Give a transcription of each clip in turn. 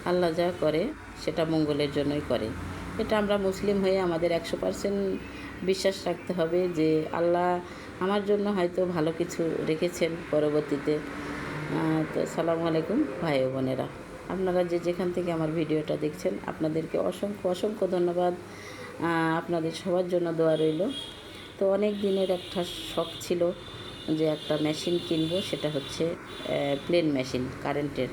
আল্লাহ যা করে সেটা মঙ্গলের জন্যই করে। এটা আমরা মুসলিম হয়ে আমাদের 100% বিশ্বাস রাখতে হবে যে আল্লাহ আমার জন্য হয়তো ভালো কিছু রেখেছেন পরবর্তীতে। তো সালামু আলাইকুম ভাই ও বোনেরা, আপনারা যে যেখান থেকে আমার ভিডিওটা দেখছেন আপনাদেরকে অসংখ্য অসংখ্য ধন্যবাদ। আপনাদের সবার জন্য দোয়া রইল। তো অনেক দিনের একটা শখ ছিল যে একটা মেশিন কিনবো, সেটা হচ্ছে প্লেন মেশিন কারেন্টের।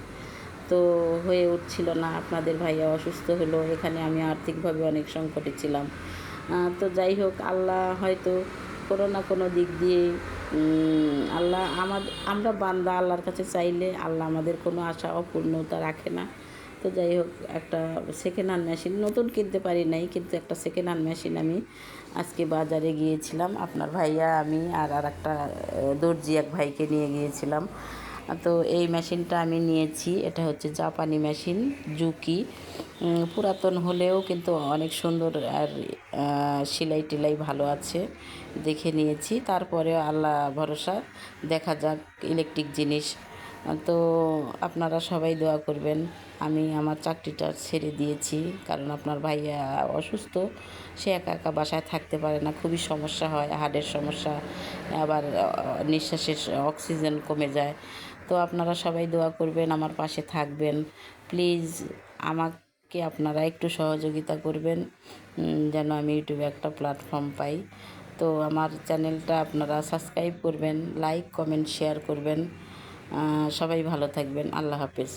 তো হয়ে উঠছিল না, আপনাদের ভাইয়া অসুস্থ হলো, এখানে আমি আর্থিকভাবে অনেক সংকটে ছিলাম। তো যাই হোক, আল্লাহ হয়তো কোনো না কোনো দিক দিয়ে আল্লাহ আমরা বান্দা, আল্লাহর কাছে চাইলে আল্লাহ আমাদের কোনো আশা অপূর্ণতা রাখে না। তো যাই হোক, একটা সেকেন্ড হ্যান্ড মেশিন নতুন কিনতে পারি নাই, কিন্তু একটা সেকেন্ড হ্যান্ড মেশিন আমি আজকে বাজারে গিয়েছিলাম, আপনার ভাইয়া আমি আর একটা দর্জি এক ভাইকে নিয়ে গিয়েছিলাম। তো এই মেশিনটা আমি নিয়েছি, এটা হচ্ছে জাপানি মেশিন জুকি। পুরাতন হলেও কিন্তু অনেক সুন্দর, আর সেলাই টেলাই ভালো আছে দেখে নিয়েছি। তারপরে আল্লাহ ভরসা, দেখা যাক ইলেকট্রিক জিনিস। তো আপনারা সবাই দোয়া করবেন। আমি আমার চাকরিটা ছেড়ে দিয়েছি, কারণ আপনার ভাইয়া অসুস্থ, সে একা একা বাসায় থাকতে পারে না, খুবই সমস্যা হয়, হার্টের সমস্যা, আবার নিঃশ্বাসের অক্সিজেন কমে যায়। তো আপনারা সবাই দোয়া করবেন, আমার পাশে থাকবেন প্লিজ। আমাকে আপনারা একটু সহযোগিতা করবেন যেন আমি ইউটিউবে একটা প্ল্যাটফর্ম পাই। তো আমার চ্যানেলটা আপনারা সাবস্ক্রাইব করবেন, লাইক কমেন্ট শেয়ার করবেন। সবাই ভালো থাকবেন। আল্লাহ হাফেজ।